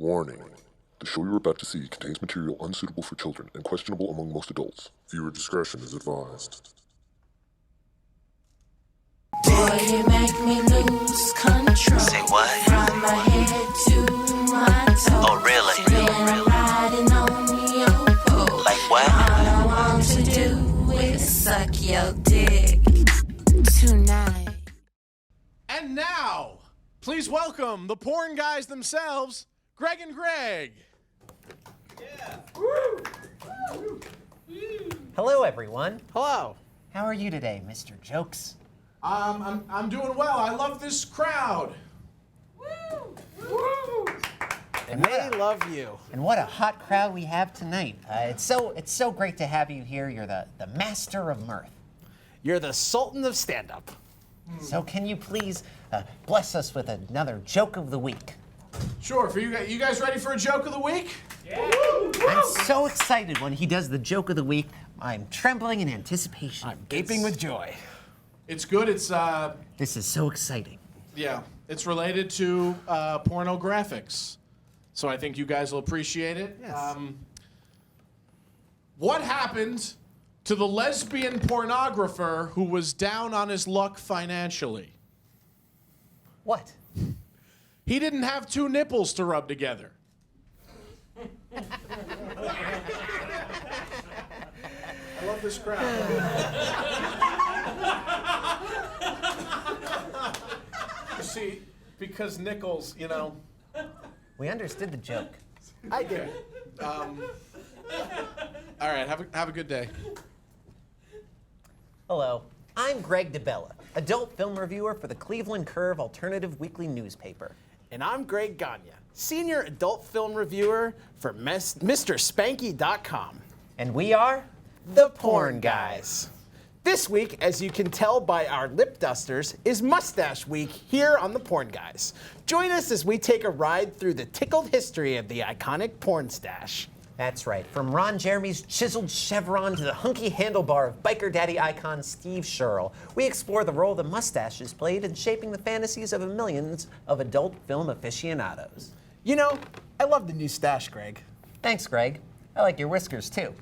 Warning. The show you're about to see contains material unsuitable for children and questionable among most adults. Viewer discretion is advised. Boy, you make me lose control. Say what? From my head to my toes. Oh, really? Been riding on your pole. Like what? All I want to do is suck your dick tonight. And now, please welcome the porn guys themselves, Gregg and Gregg. Hello, everyone. Hello. How are you today, Mr. Jokes? I'm doing well. I love this crowd. And They love you. And what a hot crowd we have tonight. It's so great to have you here. You're the master of mirth. You're the Sultan of stand-up. So can you please bless us with another joke of the week? Sure. For you guys ready for a joke of the week? I'm so excited when he does the joke of the week. I'm trembling in anticipation. I'm gaping with joy. It's good. It's This is so exciting. yeah. It's related to pornographics, so I think you guys will appreciate it. Yes. What happened to the lesbian pornographer who was down on his luck financially? What? He didn't have two nipples to rub together. I love this crowd. You see, because nickels, you know. We understood the joke. I did. All right, have a good day. Hello, I'm Greg DeBella, adult film reviewer for the Cleveland Curve Alternative Weekly newspaper. And I'm Greg Gagne, senior adult film reviewer for MrSpanky.com. And we are The Porn Guys. This week, as you can tell by our lip dusters, is Mustache Week here on The Porn Guys. Join us as we take a ride through the tickled history of the iconic porn stash. That's right. From Ron Jeremy's chiseled chevron to the hunky handlebar of biker daddy icon Steve Sherrill, we explore the role the mustache has played in shaping the fantasies of millions of adult film aficionados. You know, I love the new stash, Greg. Thanks, Greg. I like your whiskers, too.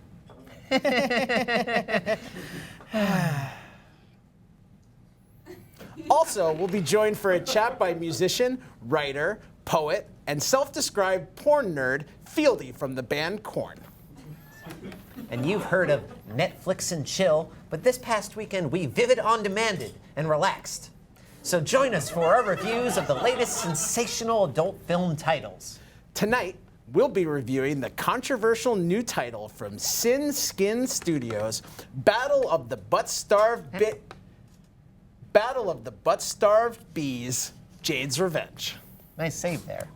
Also, we'll be joined for a chat by musician, writer, poet, and self-described porn nerd, Fieldy from the band Korn. And you've heard of Netflix and chill, but this past weekend we vivid on demanded and relaxed. So join us for our reviews of the latest sensational adult film titles. Tonight, we'll be reviewing the controversial new title from Sin Skin Studios, Battle of the Butt-Starved Bees, Jade's Revenge. Nice save there.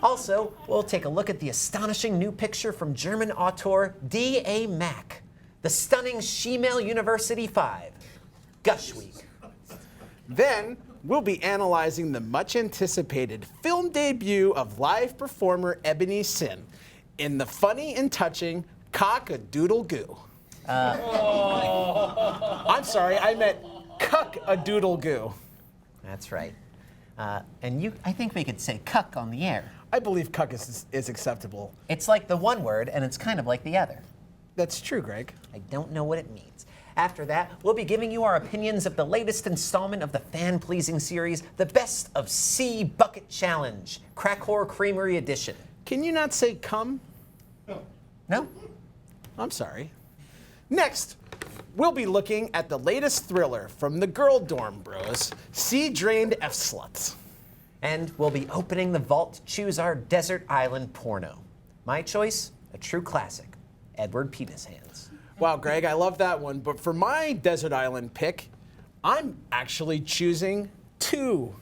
Also, we'll take a look at the astonishing new picture from German auteur D.A. Mack, the stunning Shemale University 5, Gush Week. Then, we'll be analyzing the much-anticipated film debut of live performer Ebony Sin in the funny and touching Cock-a-Doodle-Goo. I'm sorry, I meant Cuck-a-Doodle-Goo. That's right. And I think we could say cuck on the air. I believe cuck is acceptable. It's like the one word, and it's kind of like the other. That's true, Greg. I don't know what it means. After that, we'll be giving you our opinions of the latest installment of the fan-pleasing series, The Best of C Bucket Challenge, Crack Whore Creamery Edition. Can you not say cum? No? I'm sorry. Next, we'll be looking at the latest thriller from the Girl Dorm Bros, Sea-Drained F-Sluts. And we'll be opening the vault to choose our desert island porno. My choice, a true classic, Edward Penis Hands. Wow, Greg, I love that one. But for my desert island pick, I'm actually choosing 2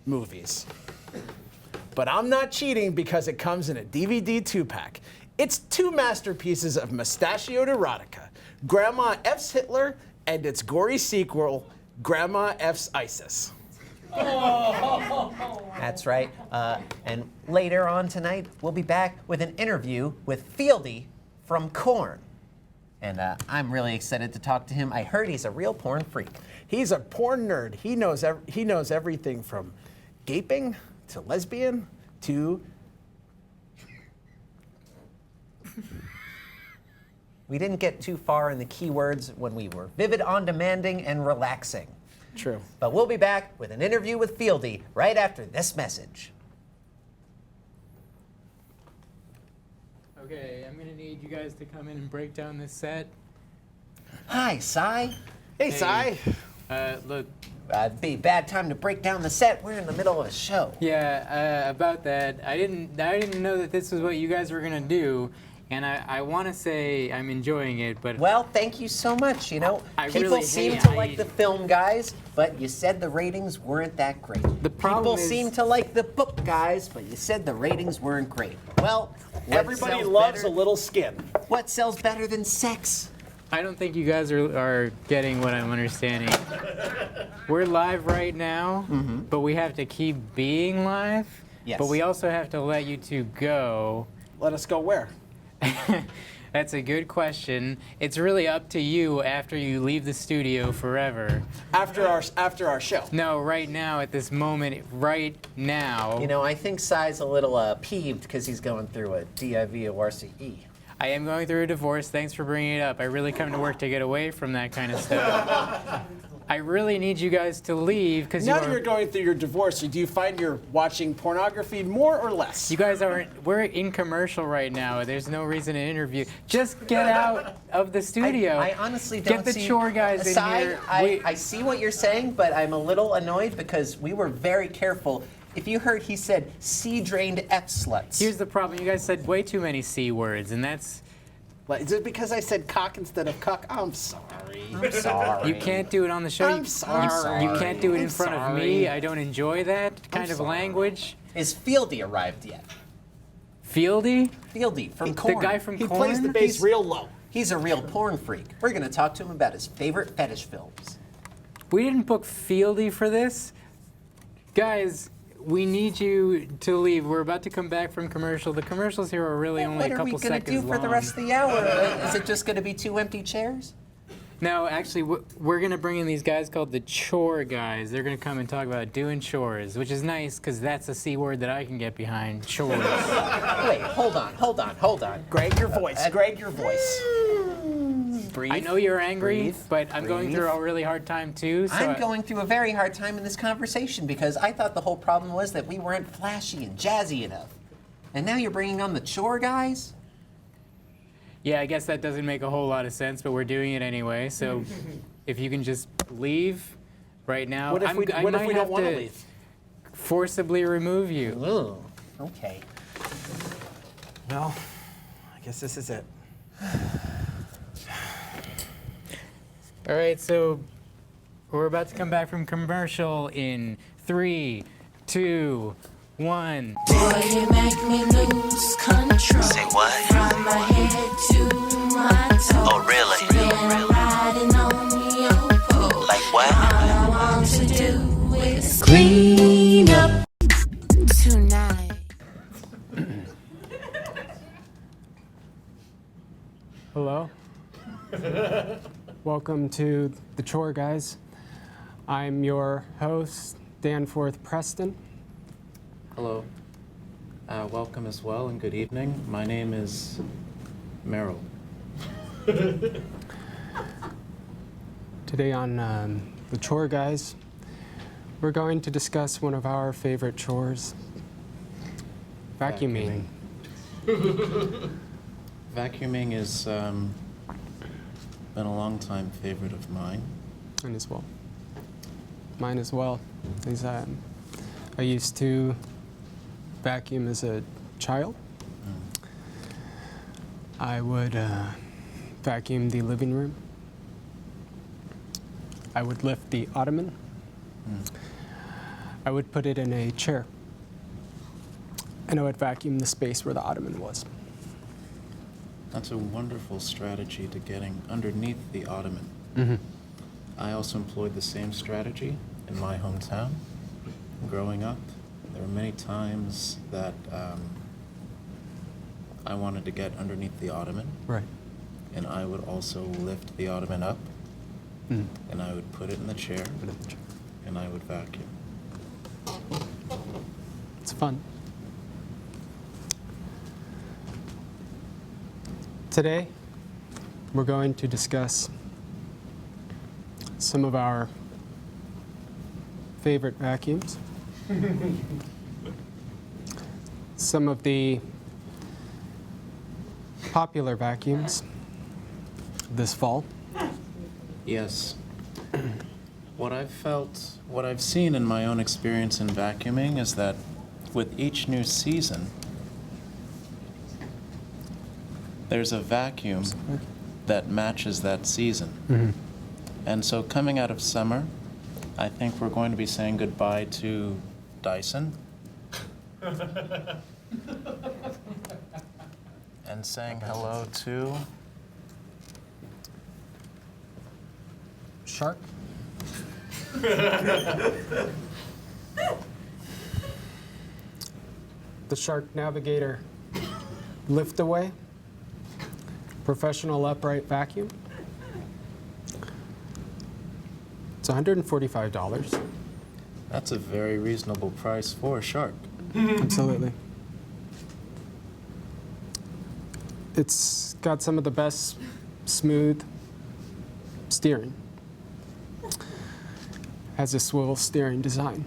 movies. But I'm not cheating because it comes in a DVD 2-pack. It's 2 masterpieces of mustachioed erotica, Grandma F's Hitler and its gory sequel, Grandma F's ISIS. That's right. And later on tonight, we'll be back with an interview with Fieldy from Korn. And I'm really excited to talk to him. I heard he's a real porn freak. He's a porn nerd. He knows everything from gaping to lesbian to We didn't get too far in the keywords when we were vivid, on-demanding, and relaxing. True. But we'll be back with an interview with Fieldy right after this message. Okay, I'm gonna need you guys to come in and break down this set. Hi, Cy. Hey, Cy. Look, It'd be a bad time to break down the set. We're in the middle of a show. yeah, about that, I didn't know that this was what you guys were gonna do, and I want to say I'm enjoying it, but Well, thank you so much. You know, I people really seem hate- to like the film, guys, but you said the ratings weren't that great. The problem people is- seem to like the book, guys, but you said the ratings weren't great. Well, what Everybody sells loves better- a little skin. What sells better than sex? I don't think you guys are getting what I'm understanding. We're live right now, but we have to keep being live. Yes. But we also have to let you two go. Let us go where? That's a good question. It's really up to you after you leave the studio forever. After our show. No, right now, at this moment, right now. You know, I think Cy's a little peeved because he's going through a DIVORCE. I am going through a divorce. Thanks for bringing it up. I really come to work to get away from that kind of stuff. I really need you guys to leave because Now that you're going through your divorce, do you find you're watching pornography more or less? you guys aren't. We're in commercial right now. There's no reason to interview. Just get out of the studio. I honestly don't get the see... Chore Guys in Cy, here. I see what you're saying, but I'm a little annoyed because we were very careful. If you heard, he said C-drained F-sluts. Here's the problem. You guys said way too many C words, and that's. Like, is it because I said cock instead of cuck? I'm sorry. I'm sorry. You can't do it on the show. I'm sorry. You can't do it in I'm front of sorry. me. I don't enjoy that kind of sorry. language. Is Fieldy arrived yet? Fieldy? Fieldy from Korn. The guy from He Korn? plays the bass real low. He's a real porn freak. We're going to talk to him about his favorite fetish films. We didn't book Fieldy for this. Guys, we need you to leave. We're about to come back from commercial. The commercials here are really only What a are we couple going to seconds do long. for the rest of the hour? Is it just going to be two empty chairs? No, actually, we're going to bring in these guys called the Chore Guys. They're going to come and talk about doing chores, which is nice because that's a C word that I can get behind, chores. Wait, hold on. Greg, your voice. Greg, your voice. Breathe. I know you're angry, Breathe. but I'm going Breathe. through a really hard time too. So I'm going through a very hard time in this conversation because I thought the whole problem was that we weren't flashy and jazzy enough. And now you're bringing on the Chore Guys? Yeah, I guess that doesn't make a whole lot of sense, but we're doing it anyway. So if you can just leave right now. What if we I might don't have want to leave? forcibly remove you. Ooh, okay. Well, I guess this is it. All right, so we're about to come back from commercial in 3, 2, 1. Boy, you make me lose control. Say what? From my head to my toes. Oh, really? Been riding on your pole. Like what? All I want to do is clean up tonight. Hello. Welcome to the Chore Guys. I'm your host, Danforth Preston. Hello. Welcome as well and good evening. My name is Merrill. Today on the Chore Guys, we're going to discuss one of our favorite chores, vacuuming. Vacuuming has been a long time favorite of mine. And as well. Mine as well. Is I used to vacuum as a child. I would vacuum the living room. I would lift the ottoman. I would put it in a chair. And I would vacuum the space where the ottoman was. That's a wonderful strategy to getting underneath the ottoman. I also employed the same strategy in my hometown. Growing up, there were many times that I wanted to get underneath the ottoman. Right. And I would also lift the ottoman up, and I would put it in the chair, and I would vacuum. It's fun. Today, we're going to discuss some of our favorite vacuums, some of the popular vacuums this fall. Yes. What I've seen in my own experience in vacuuming is that with each new season, there's a vacuum that matches that season. And so coming out of summer, I think we're going to be saying goodbye to Dyson and saying hello to Shark. The Shark Navigator Lift Away Professional Upright Vacuum. It's $145. That's a very reasonable price for a Shark. Absolutely. It's got some of the best smooth steering. Has a swivel steering design.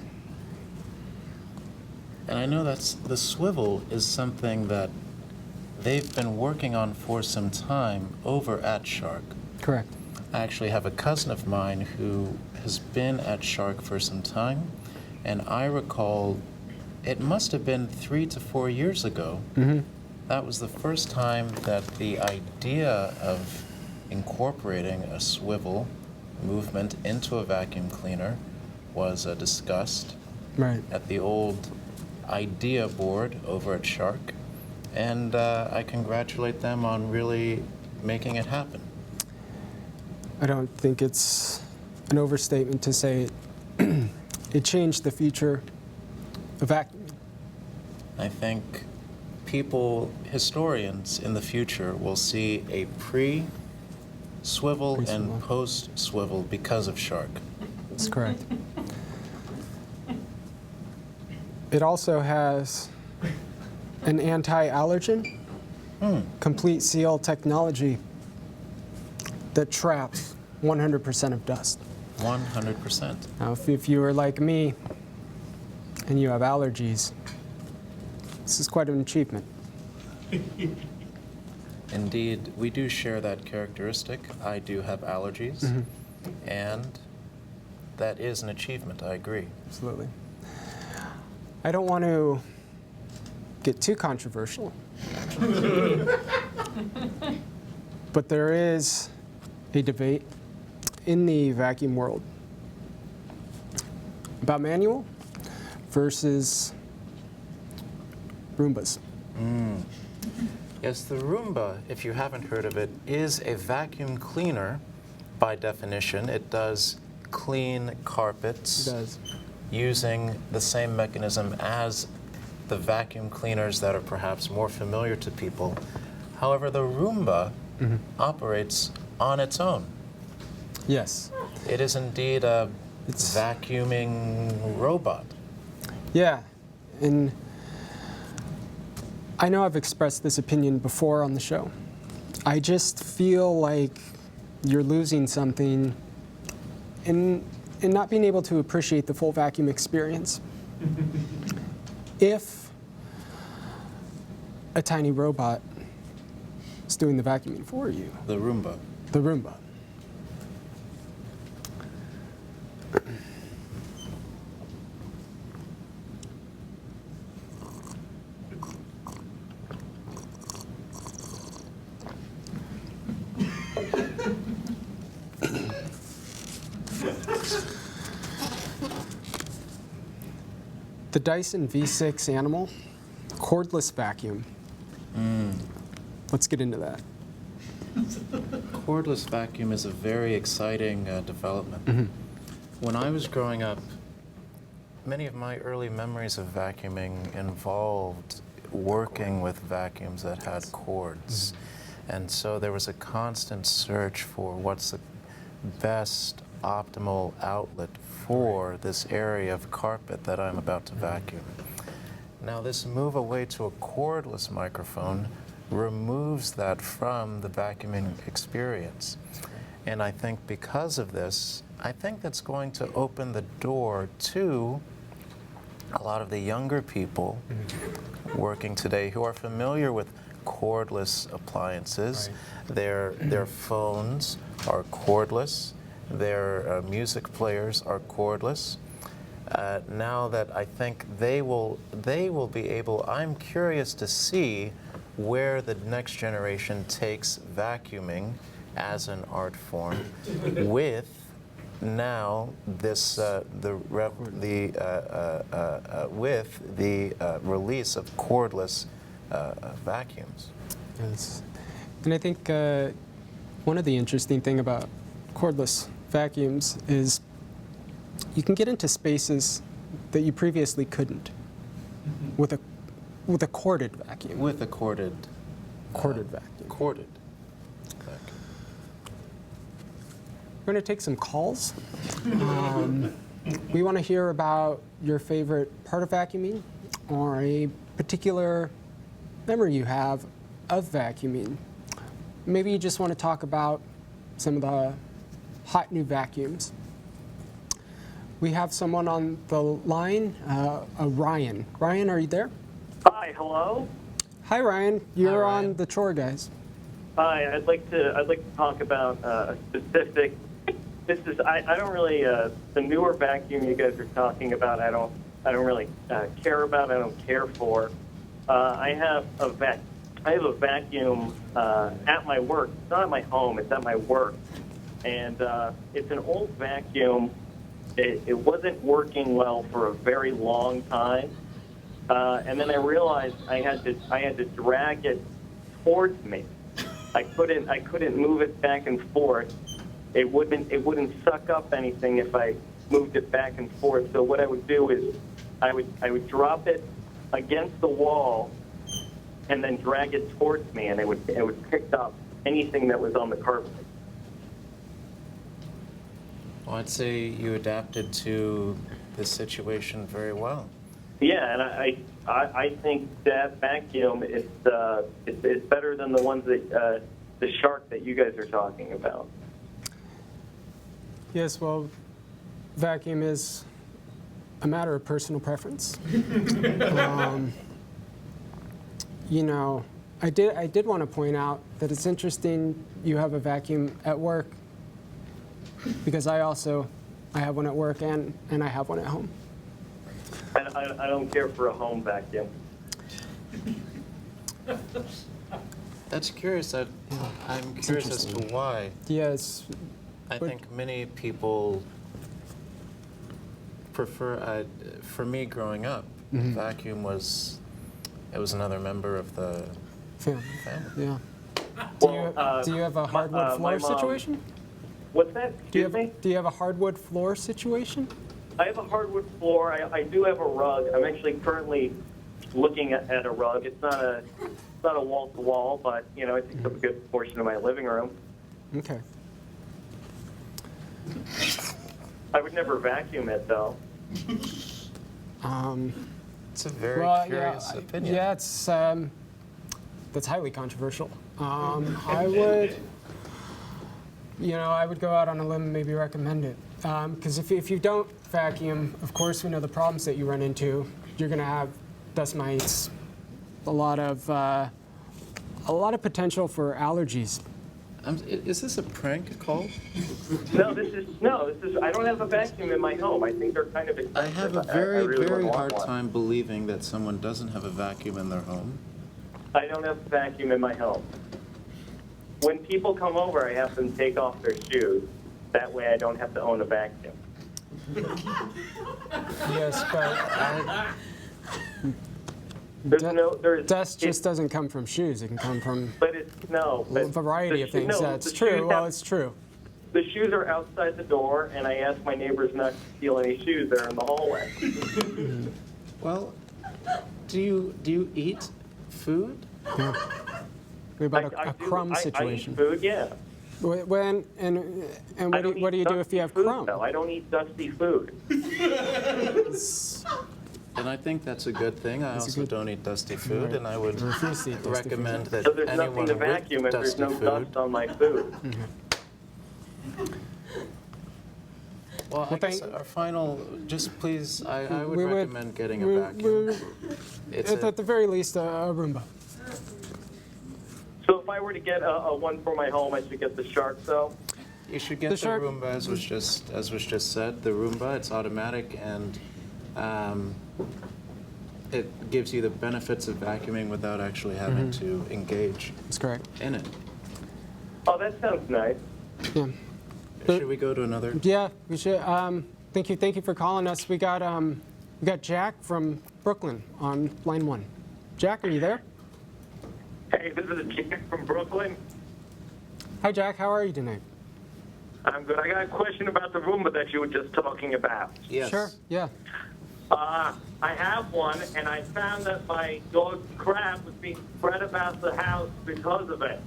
And I know the swivel is something that they've been working on for some time over at Shark. Correct. I actually have a cousin of mine who has been at Shark for some time, and I recall it must have been 3 to 4 years ago. That was the first time that the idea of incorporating a swivel movement into a vacuum cleaner was discussed Right. at the old idea board over at Shark, and I congratulate them on really making it happen. I don't think it's an overstatement to say it changed the future of vacuuming. I think historians in the future will see a pre-swivel Pre-swivel. and post-swivel because of Shark. That's correct. It also has an anti-allergen, complete seal technology that traps 100% of dust. 100%. Now, if you are like me and you have allergies, this is quite an achievement. Indeed, we do share that characteristic. I do have allergies, and that is an achievement, I agree. Absolutely. I don't want to get too controversial, but there is a debate in the vacuum world about manual versus Roombas. Yes, the Roomba, if you haven't heard of it, is a vacuum cleaner by definition. It does clean carpets. It does. Using the same mechanism as the vacuum cleaners that are perhaps more familiar to people. However, the Roomba operates on its own. Yes. It is indeed a It's- vacuuming robot. Yeah, and I know I've expressed this opinion before on the show. I just feel like you're losing something in not being able to appreciate the full vacuum experience. If a tiny robot is doing the vacuuming for you, The Roomba. the Roomba. The Dyson V6 Animal cordless vacuum. Let's get into that. Cordless vacuum is a very exciting development. When I was growing up, many of my early memories of vacuuming involved working with vacuums that had cords. And so there was a constant search for what's the best optimal outlet for this area of carpet that I'm about to vacuum. Now this move away to a cordless microphone removes that from the vacuuming experience. And I think because of this, I think that's going to open the door to a lot of the younger people working today who are familiar with cordless appliances. Their phones are cordless. Their music players are cordless. Now that I think they will be able, I'm curious to see where the next generation takes vacuuming as an art form with now this with the release of cordless vacuums. Yes. And I think one of the interesting thing about cordless vacuums is you can get into spaces that you previously couldn't with a corded vacuum. With a corded vacuum. Corded vacuum. We're going to take some calls. We want to hear about your favorite part of vacuuming or a particular memory you have of vacuuming. Maybe you just want to talk about some of the hot new vacuums. We have someone on the line, Ryan. Ryan, are you there? Hi, hello. Hi, Ryan. You're Ryan. on the Chore Guys. Hi, I'd like to talk about a specific. This is I don't really the newer vacuum you guys are talking about. I don't really care about. I don't care for. I have a vacuum at my work. It's not at my home. It's at my work, and it's an old vacuum. It wasn't working well for a very long time, and then I realized I had to drag it towards me. I couldn't move it back and forth. It wouldn't suck up anything if I moved it back and forth. So what I would do is I would drop it against the wall and then drag it towards me, and it would pick up anything that was on the carpet. Well, I'd say you adapted to the situation very well. Yeah, and I think that vacuum is better than the ones that the shark that you guys are talking about. Yes, well, vacuum is a matter of personal preference. You know, I did want to point out that it's interesting you have a vacuum at work, because I have one at work and I have one at home. I don't care for a home vacuum. That's curious. I'm curious as to why. Yes. I think many people prefer. For me, growing up, vacuum was another member of the Family. family. Yeah. Well, Do you have a hardwood floor my mom- situation? What's that? Excuse me? Do you have a hardwood floor situation? I have a hardwood floor. I do have a rug. I'm actually currently looking at a rug. It's not a wall to wall, but you know, it takes up a good portion of my living room. Okay. I would never vacuum it though. It's a very curious opinion. Yeah, it's that's highly controversial. I would, I would go out on a limb and maybe recommend it. Because if you don't vacuum, of course we know the problems that you run into. You're going to have dust mites, a lot of potential for allergies. Is this a prank call? No, this is. I don't have a vacuum in my home. I think they're kind of expensive. I have a I very, really very would want hard one. time believing that someone doesn't have a vacuum in their home. I don't have a vacuum in my home. When people come over, I have them take off their shoes. That way I don't have to own a vacuum. Yes, but dust just doesn't come from shoes. It can come from But it's, no. a But variety of things. No, That's the true. shoes Well, have- it's true. The shoes are outside the door, and I ask my neighbors not to steal any shoes that are in the hallway. Well, do you eat food? Yeah. About I a do- crumb I situation. eat food, yeah. When and I what don't do you eat do if you have dusty food, crumb? though. I don't eat dusty food. And I think that's a good thing. I also don't eat dusty food, and I would refuse to eat dusty recommend that So there's nothing anyone to with vacuum if there's dusty no food. dust on my food. Well, I guess thank- our final, just please, I would We would- recommend getting a we- vacuum. It's At the very least, a Roomba. So if I were to get a one for my home, I should get the Shark cell. You should get The the shark- Roomba, as was just said. The Roomba, it's automatic, and it gives you the benefits of vacuuming without actually having to engage That's correct. in it. Oh, that sounds nice. Yeah. Should we go to another? Yeah, we should. Thank you for calling us. We got Jack from Brooklyn on line 1. Jack, are you there? Hey, this is Jack from Brooklyn. Hi, Jack. How are you tonight? I'm good. I got a question about the Roomba that you were just talking about. Yes. Sure. Yeah. I have one, and I found that my dog's crap was being spread about the house because of it.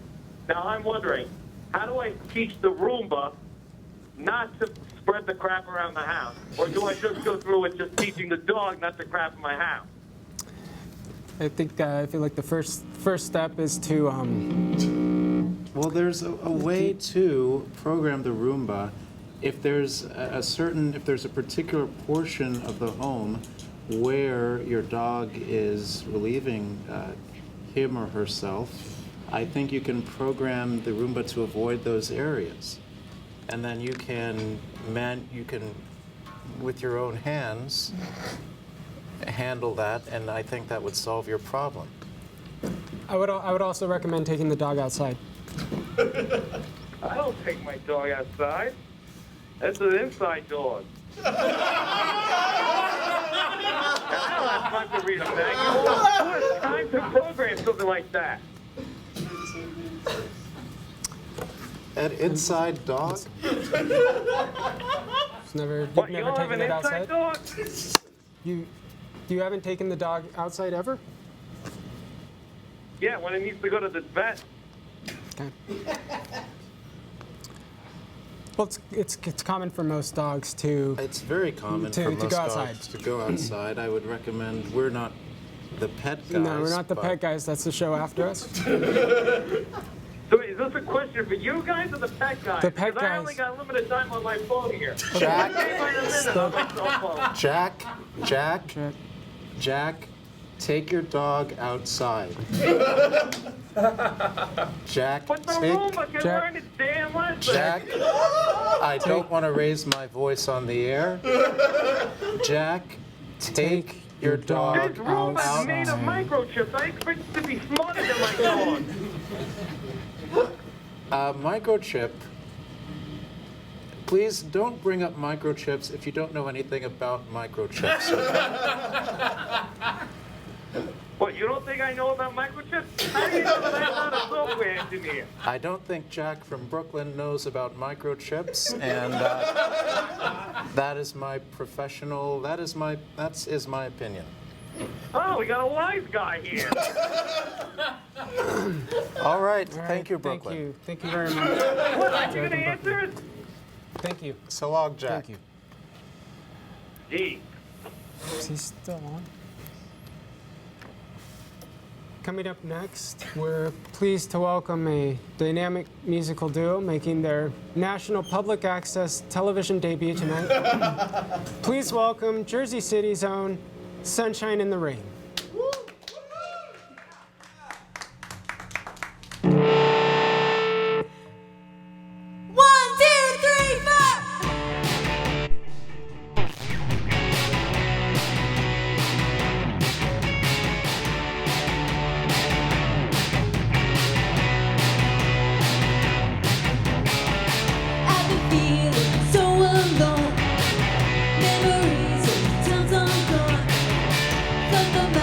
Now, I'm wondering, how do I teach the Roomba not to spread the crap around the house? Or do I just go through with just teaching the dog not to crap in my house? I feel like the first step is to Well, there's a way to program the Roomba. If there's if there's a particular portion of the home where your dog is relieving him or herself, I think you can program the Roomba to avoid those areas. And then you can, with your own hands, handle that, and I think that would solve your problem. I would also recommend taking the dog outside. I don't take my dog outside. That's an inside dog. I don't have time to read a manual. Who has time to program something like that? An inside dog? You've never What, you never don't have taken an it inside outside? dog? You haven't taken the dog outside ever? Yeah, when it needs to go to the vet. Okay. Well, it's common for most dogs to. It's very common To for go most outside. dogs to go outside. I would recommend, we're not the pet guys. No, we're not the but pet guys. That's the show after us. So is this a question for you guys or the pet guys? The pet Because I guys. only got limited time on my phone here. Jack, Hey, by the minute on my cell phone. Jack, take your dog outside. Jack, But the take, Roomba can Jack. learn its damn lesson. Jack, I don't want to raise my voice on the air. Jack, take your dog This Roomba's out. made of microchips. I expect it to be smarter than my dog. Microchip. Please don't bring up microchips if you don't know anything about microchips. What, you don't think I know about microchips? How do you know that I'm not a software engineer? I don't think Jack from Brooklyn knows about microchips, and that is my professional. That is my opinion. Oh, we got a wise guy here. All right, All right, thank you, Brooklyn. Thank you very much. What, are you going to answer it? Thank you. So long, Jack. Thank you. Gee. Is he still on? Coming up next, we're pleased to welcome a dynamic musical duo making their national public access television debut tonight. Please welcome Jersey City's own Sunshine in the Rain. I've been feeling so alone. Memories of times I'm gone. From the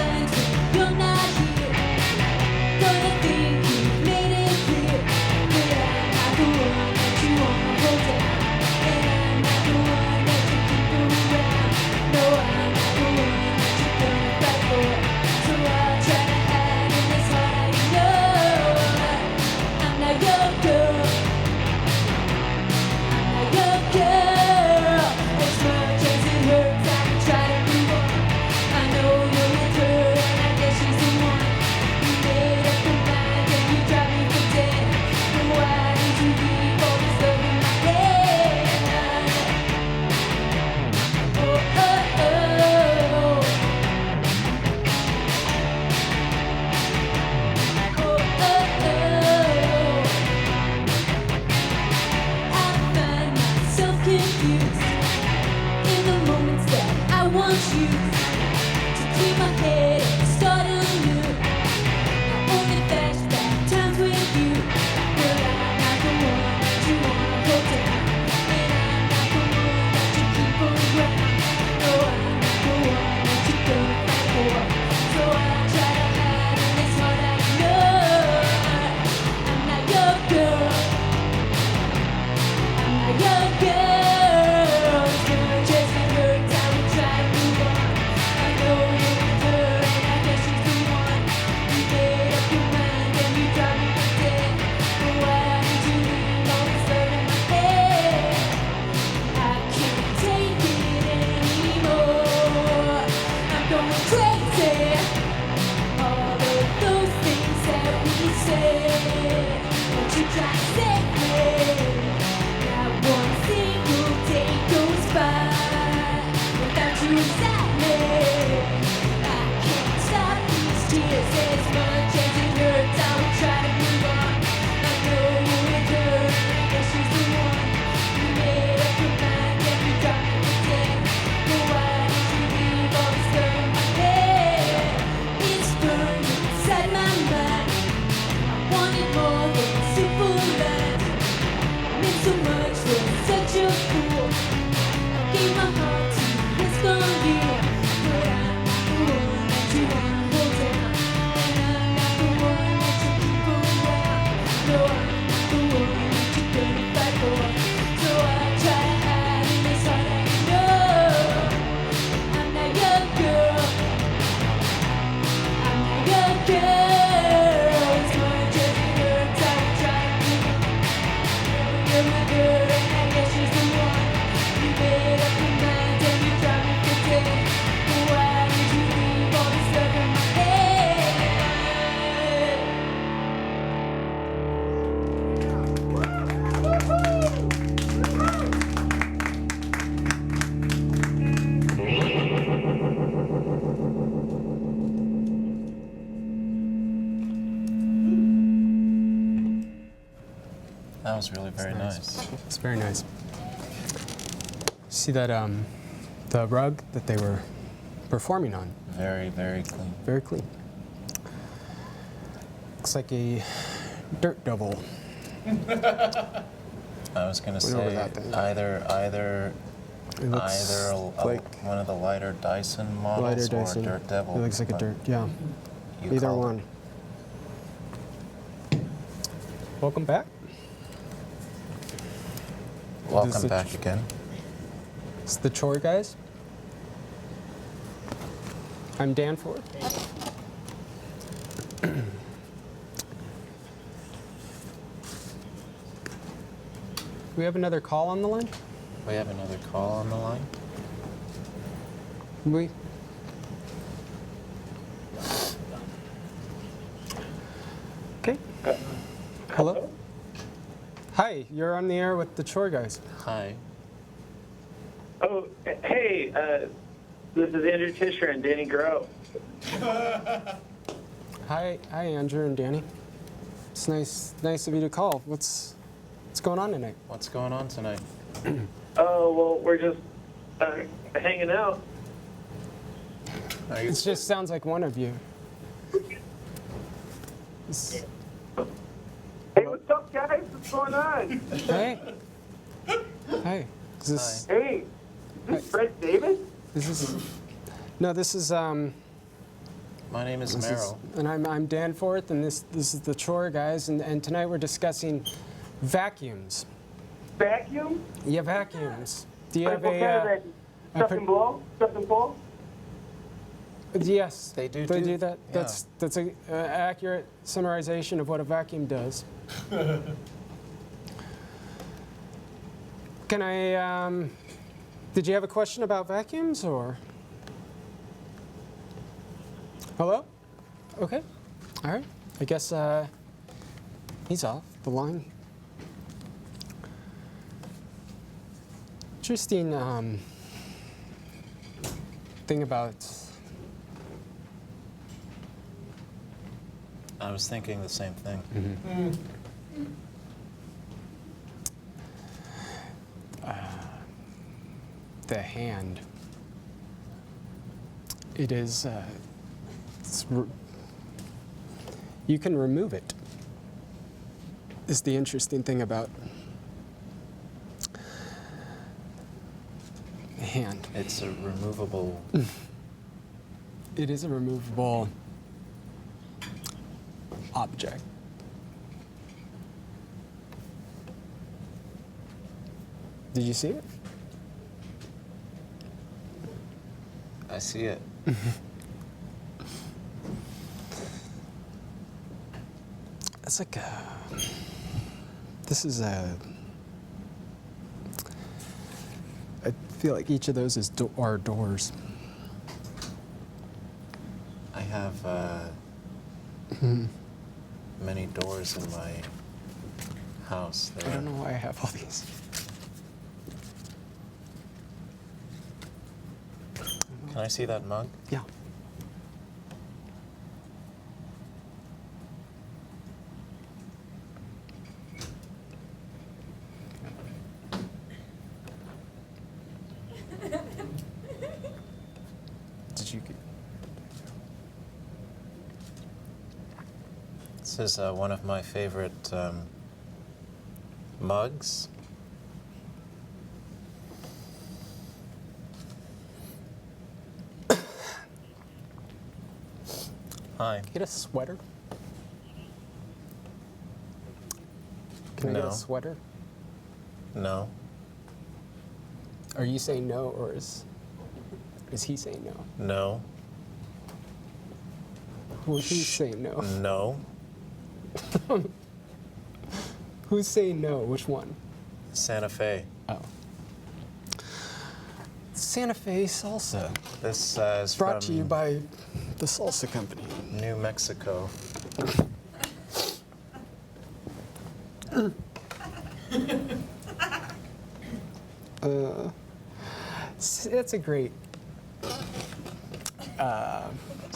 That was really very nice. It's very nice. See that the rug that they were performing on? Very, very clean. Very clean. Looks like a dirt devil. I was gonna Went over say that thing. either It looks like one of the lighter Dyson models lighter Dyson. or Dirt Devil. It looks like a but dirt, yeah. you Either called it. one. Welcome back. Welcome back again. It's the Chore Guys. I'm Dan Ford. We have another call on the line? We have another call on the line. We. Okay. Hello? Hi, you're on the air with the Chore Guys. Hi. Oh, hey, this is Andrew Tisher and Danny Groh. Hi, Andrew and Danny. It's nice of you to call. What's going on tonight? What's going on tonight? Oh, well, we're just hanging out. It just sounds like one of you. Hey, what's up, guys? What's going on? Hey. Hey. Is this? Hey, is this Fred Davis? This is. No, this is My name is This is- Merrill. and I'm Dan Forth, and this is the Chore Guys, and tonight we're discussing vacuums. Vacuum? Yeah, vacuums. Do you What have kind of vacuum? Stuff and blow? Stuff and blow? Yes, They do They do- do that. yeah. That's a accurate summarization of what a vacuum does. Can I? Did you have a question about vacuums or? Hello? Okay. All right. I guess he's off the line. Interesting thing about. I was thinking the same thing. The hand. It is. You can remove it. Is the interesting thing about the hand. It's a removable. It is a removable object. Did you see it? I see it. It's like a. This is a. I feel like each of those is are doors. I have many doors in my house. I don't know why I have all these. Can I see that mug? Yeah. This is one of my favorite mugs. Hi. Get a sweater? Can I get No. a sweater? No. Are you saying no, or is he saying no? No. Who's saying no? No. Who's saying no? Which one? Santa Fe. Oh. Santa Fe salsa. This is Brought from to you by the Salsa Company. New Mexico. It's a great.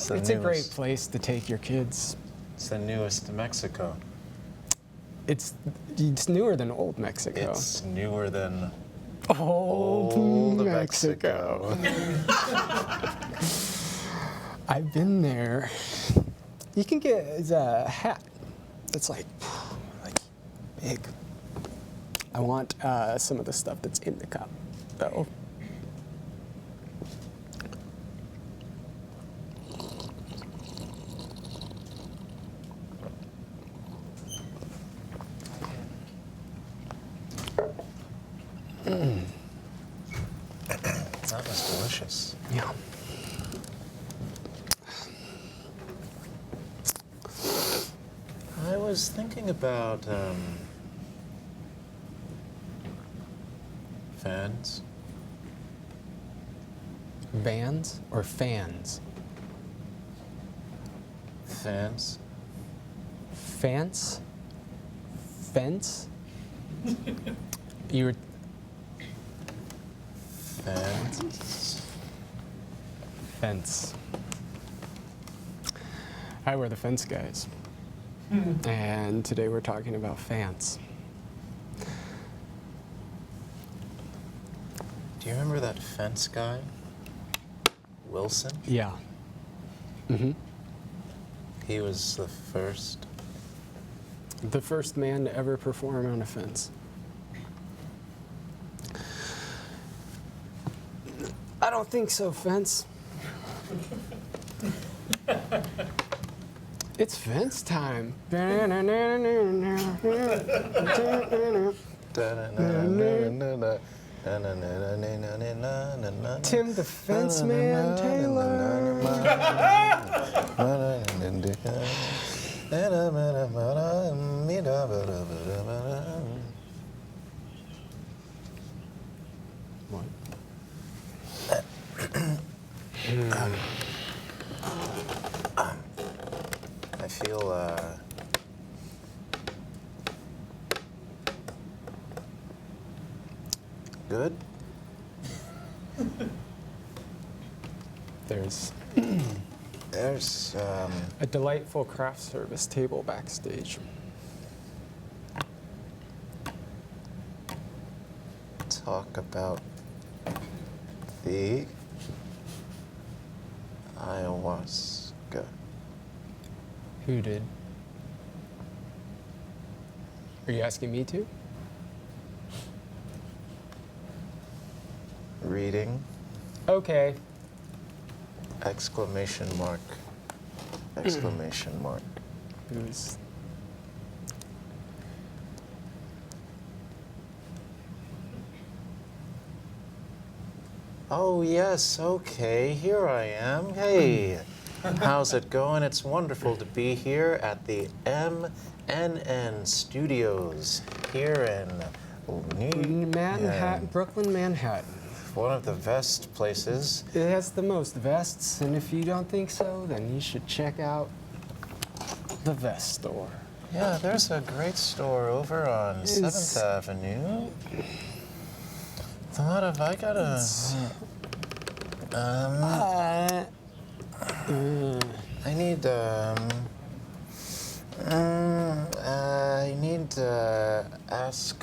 It's a great place to take your kids. It's the newest Mexico. It's newer than Old Mexico. It's newer than Old Mexico. I've been there. You can get a hat that's like big. I want some of the stuff that's in the cup, though. That was delicious. Yeah. I was thinking about fans. Bands or fans? Fans. Fence? Fence? You were Fans. fence. Hi, we're the Fence Guys. And today we're talking about fans. Do you remember that fence guy? Wilson? Yeah. Mm-hmm. He was the first. The first man to ever perform on a fence. I don't think so, Fence. It's fence time. Tim the Fence Man Taylor. What? I feel good. There's There's a delightful craft service table backstage. talk about the ayahuasca. Who did? Are you asking me to? Reading, Okay. exclamation mark, exclamation mark. Who's? Oh, yes, okay, here I am. Hey, how's it going? It's wonderful to be here at the MNN Studios here in Manhattan, Brooklyn, Manhattan. One of the best places. It has the most vests, and if you don't think so, then you should check out the vest store. Yeah, there's a great store over on 7th Avenue. Thought of, I gotta. I need to ask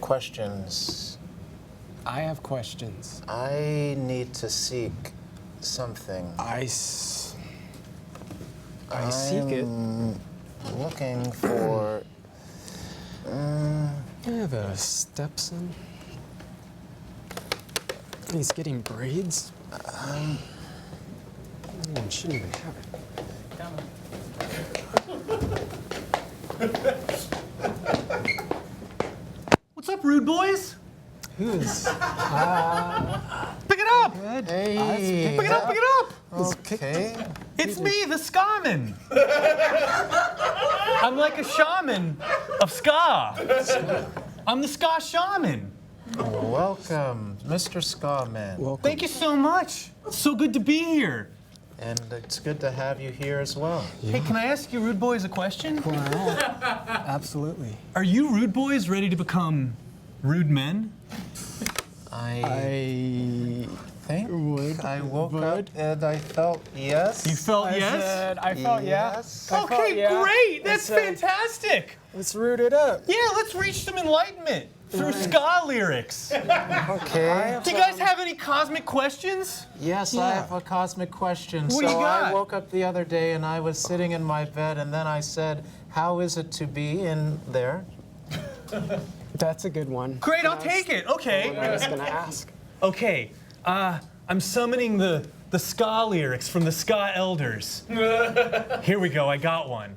questions. I have questions. I need to seek something. I seek it. Looking for. I have a stepson. He's getting braids. Shouldn't even have it. What's up, rude boys? Who's? Pick it up! Hey. Pick it up, pick it up! Okay. It's me, the Skaman. I'm like a shaman of ska. I'm the ska shaman. Welcome, Mr. Scarman. Welcome. Thank you so much. It's so good to be here. And it's good to have you here as well. Hey, can I ask you rude boys a question? Absolutely. Are you rude boys ready to become rude men? I think I woke up and I felt yes. You felt yes? I felt Yes. yeah. I felt Okay, yeah. great. That's fantastic. Let's root it up. Yeah, let's reach some enlightenment through ska lyrics. Okay. Do you guys have any cosmic questions? Yes, I have a cosmic question. What do you So got? I woke up the other day and I was sitting in my bed and then I said, how is it to be in there? That's a good one. Great, I'll take it. I Okay. was gonna ask. Okay. I'm summoning the ska lyrics from the ska elders. Here we go, I got one.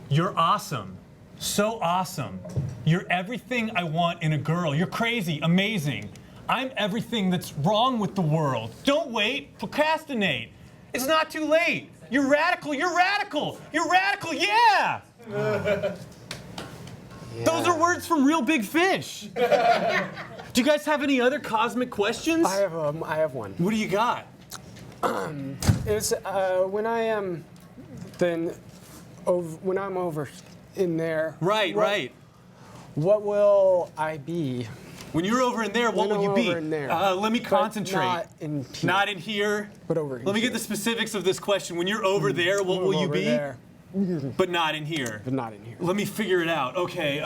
You're awesome. So awesome. You're everything I want in a girl. You're crazy, amazing. I'm everything that's wrong with the world. Don't wait, procrastinate. It's not too late. You're radical, you're radical, you're radical, yeah! Those are words from Real Big Fish. Do you guys have any other cosmic questions? I have one. What do you got? Is when I am when I'm over in there. Right, right. What will I be? When you're over in there, what When will you I'm be? over in there. Let me But concentrate. Not in here. Not in here. But over Let me here. get the specifics of this question. When you're over there, what will you Over be? there, But not in here. but not in here. Let me figure it out. Okay.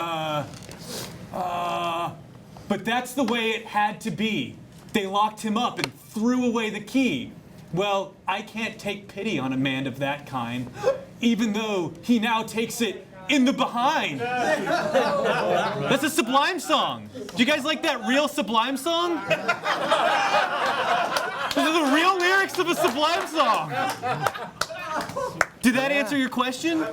But that's the way it had to be. They locked him up and threw away the key. Well, I can't take pity on a man of that kind, even though he now takes it in the behind. That's a Sublime song. Do you guys like that real Sublime song? Those are the real lyrics of a Sublime song. Did that answer your question?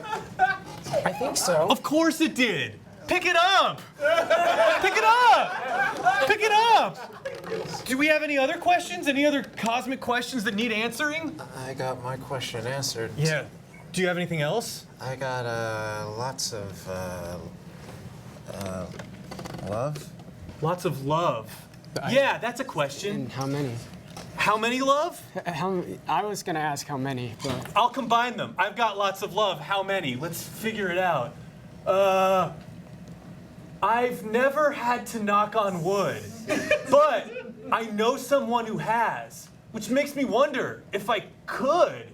I think so. Of course it did. Pick it up. Pick it up. Pick it up. Do we have any other questions? Any other cosmic questions that need answering? I got my question answered. Yeah. Do you have anything else? I got lots of love. Lots of love. Yeah, that's a question. And how many? How many love? I was gonna ask how many, but I'll combine them. I've got lots of love. How many? Let's figure it out. I've never had to knock on wood, but I know someone who has, which makes me wonder if I could.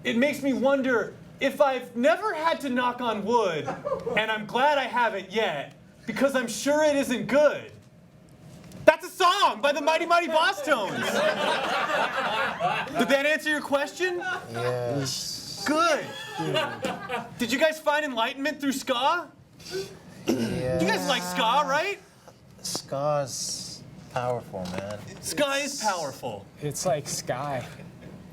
It makes me wonder if I've never had to knock on wood, and I'm glad I haven't yet, because I'm sure it isn't good. That's a song by the Mighty Mighty Boss Tones. Did that answer your question? Yes. Good. Did you guys find enlightenment through ska? Yeah. You guys like ska, right? Ska's powerful, man. Ska is powerful. it's like sky.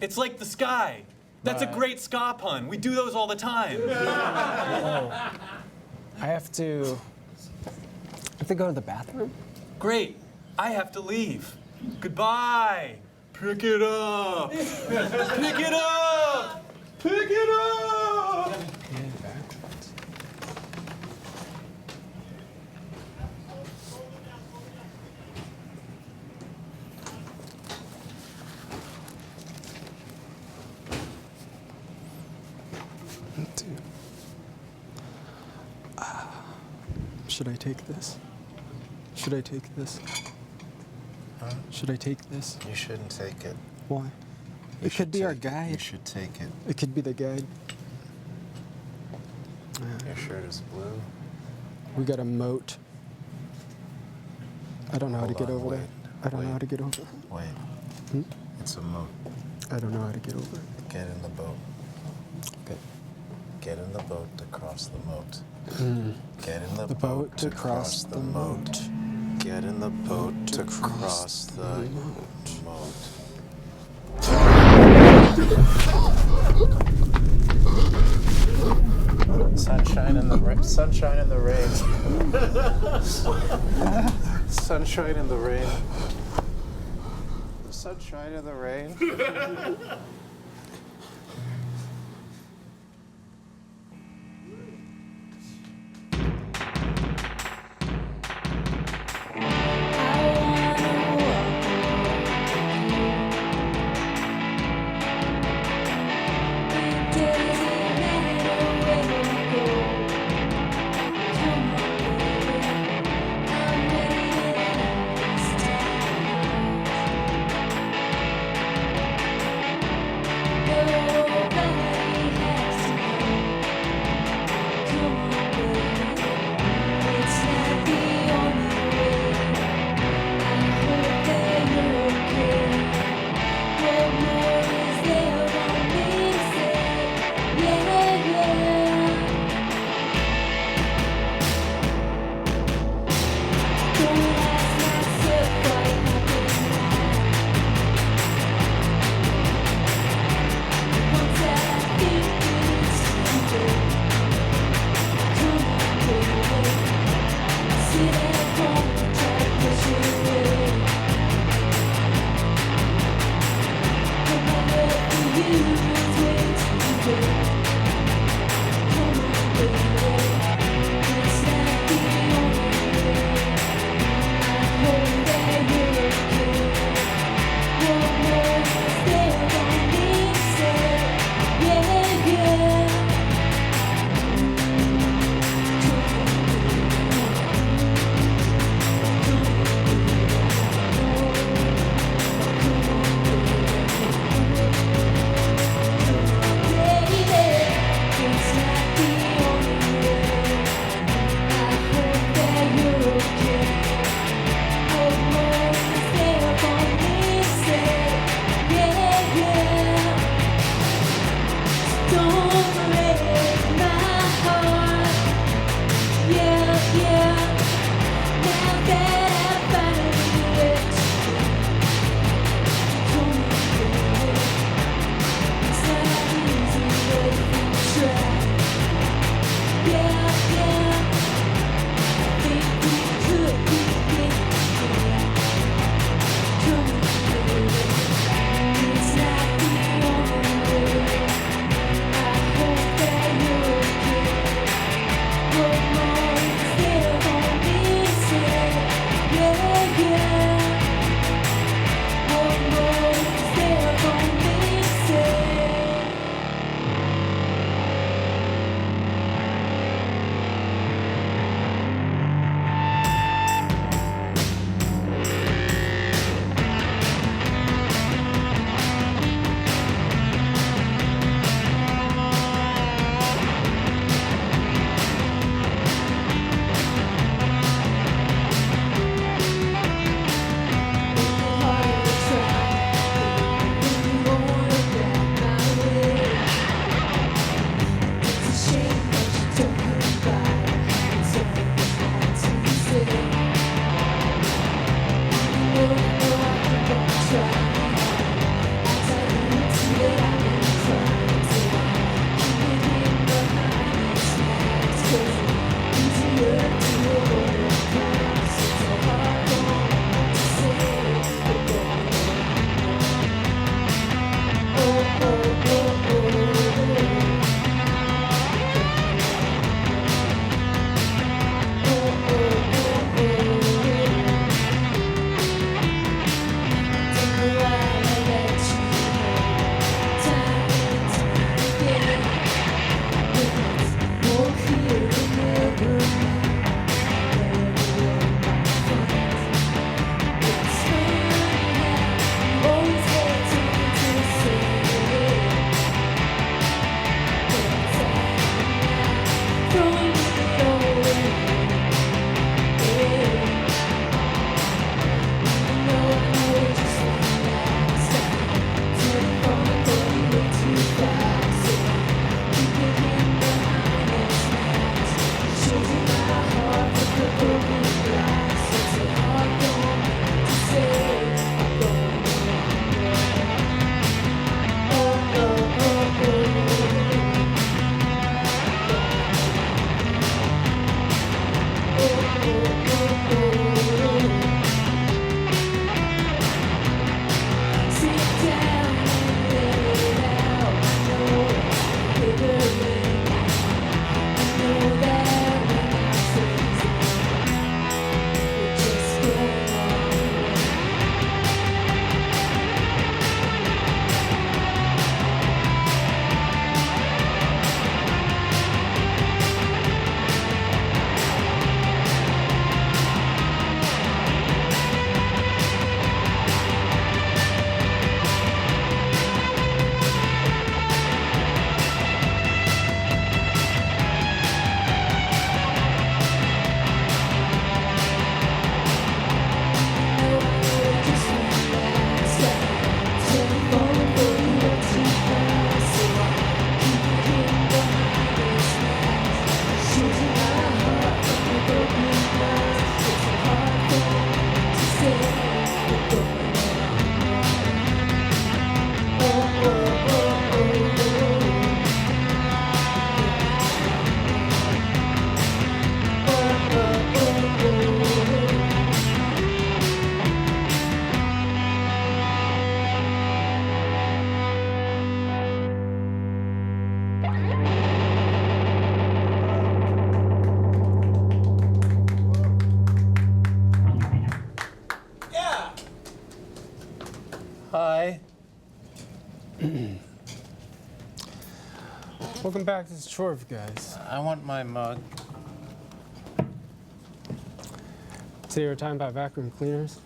It's like the sky. That's a great ska pun. We do those all the time. I have to go to the bathroom. Great. I have to leave. Goodbye. Pick it up. Pick it up. Pick it up. And backwards. Should I take this? Should I take this? Should I take this? You shouldn't take it. Why? You It could be our should take- You guide. should take it. It could be the guide. Your shirt is blue. We got a moat. I don't know how to Hold get on, over wait, that. I don't know wait. how to get over it. Wait. It's a moat. I don't know how to get over it. Get in the boat. Okay. Get in the boat to cross the moat. Get in the boat to cross the moat. Get in the boat to cross the moat. Sunshine in the rain. Sunshine in the rain. Sunshine in the rain. Sunshine in the rain. Welcome back to the Chore Guys. I want my mug. Today we're talking about vacuum cleaners.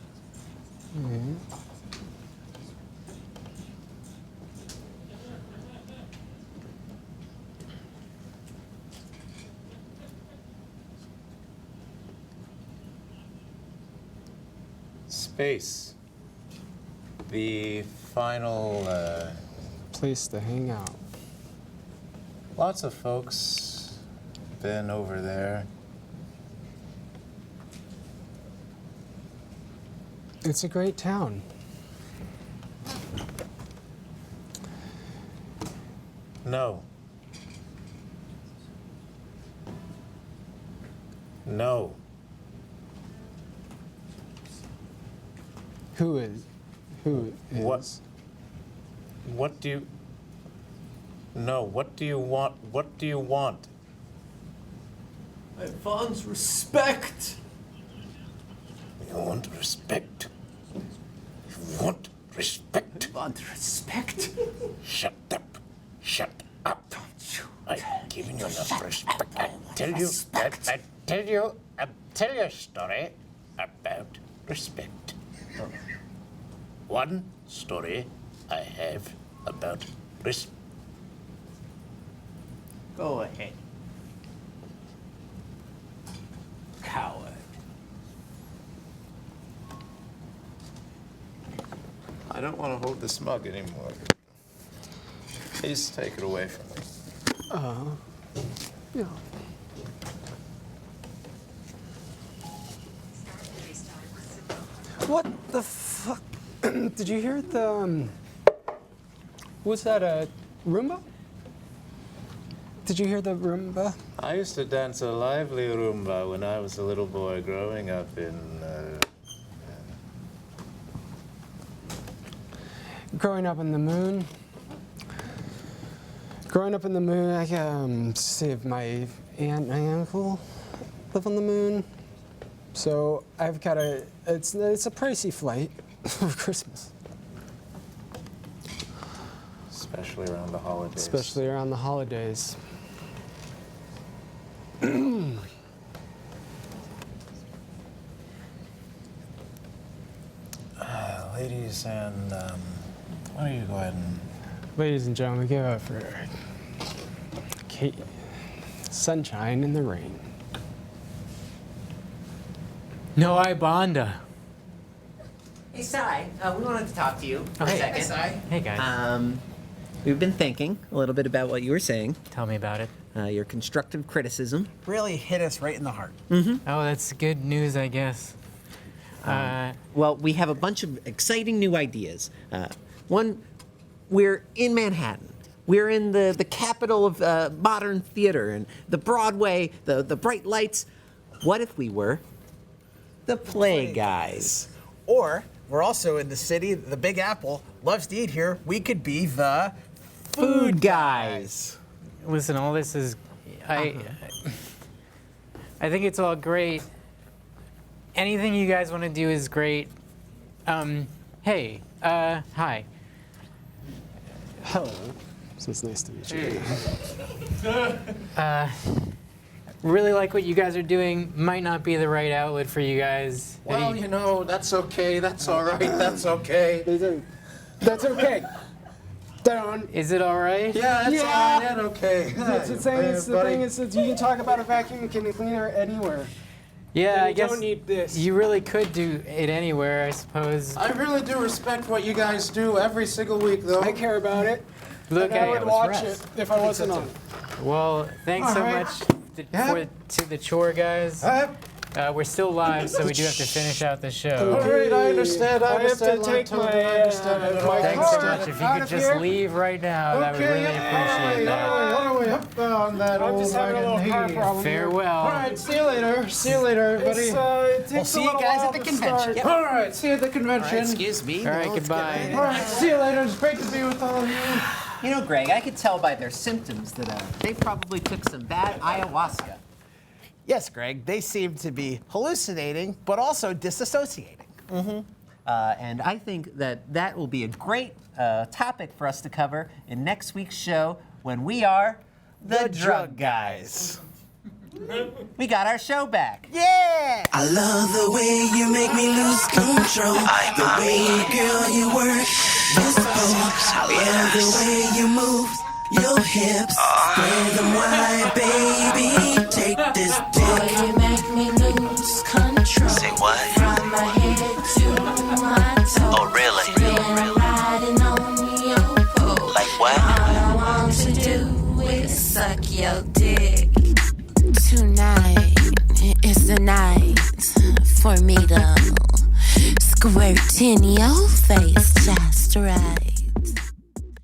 Space. The final, Place to hang out. lots of folks been over there. It's a great town. No. No. Who is? Who is? What do you... No, what do you want? What do you want? I want respect. You want respect? You want respect? I want respect. Shut up. Shut up. Don't you? I've given you enough respect. I tell you a story about respect. One story I have about respect. Go ahead. Coward. I don't want to hold this mug anymore. Please take it away from me. Yeah. What the fuck? Did you hear the, what's that, Roomba? Did you hear the Roomba? I used to dance a lively rumba when I was a little boy growing up in... Growing up in the moon. Growing up in the moon, I saved my aunt and my uncle live on the moon. So I've got it's a pricey flight for Christmas. Especially around the holidays. Especially around the holidays. Ladies and, why don't you go ahead and... Ladies and gentlemen, give it up for Kate. Sunshine in the rain. No Ibanda. Hey, Sai, we wanted to talk to you for a second. Hey guys. We've been thinking a little bit about what you were saying, Tell me about it. your constructive criticism. Really hit us right in the heart. Oh, that's good news, I guess. Well, we have a bunch of exciting new ideas. One, we're in Manhattan. We're in the capital of modern theater and the Broadway, the bright lights. What if we were the Play Guys? Or we're also in the city, the Big Apple loves to eat here. We could be the Food Guys. Listen, all this is, I think it's all great. Anything you guys want to do is great. Hey, hi. Hello. So it's nice to meet you. Really like what you guys are doing. Might not be the right outlet for you guys. Well, you know, that's okay. That's all right. That's okay. That's okay. Down. Is it all right? Yeah, that's all right. That's okay. The thing is that you can talk about a vacuum cleaner anywhere. Yeah, I You guess don't need this. you really could do it anywhere, I suppose. I really do respect what you guys do every single week, though. I care about it. Look, and I hey, would watch it if I wasn't on. well, thanks so much to the Chore Guys. We're still live, so we do have to finish out the show. All right, I understand. I have to understand. take my, Thanks Thanks so much. If you could just leave right now, that would really appreciate that. What are we up on that I'm old just having a little wagon car here? problem. Farewell. All right, see you later. See you later, everybody. It takes We'll a see you little guys while at the to convention. start. Yep. All right, see you at the convention. Excuse me. All right, no, let's get goodbye. right All right, see you later. It's great to be with all of you. You know, Greg, I could tell by their symptoms that they probably took some bad ayahuasca. Yes, Greg, they seem to be hallucinating, but also disassociating. And I think that will be a great topic for us to cover in next week's show when we are the Drug Guys. We got our show back. Yeah! I love the way you make me lose control. The way, girl, you work this pole. Yeah, the way you move your hips. Spread them wide, baby. Take this dick. You make me lose control. Say what? From my head to my toes. Oh, really? Been riding on your pole. Like what? All I want to do is suck your dick. Tonight is the night for me to squirt in your face just right.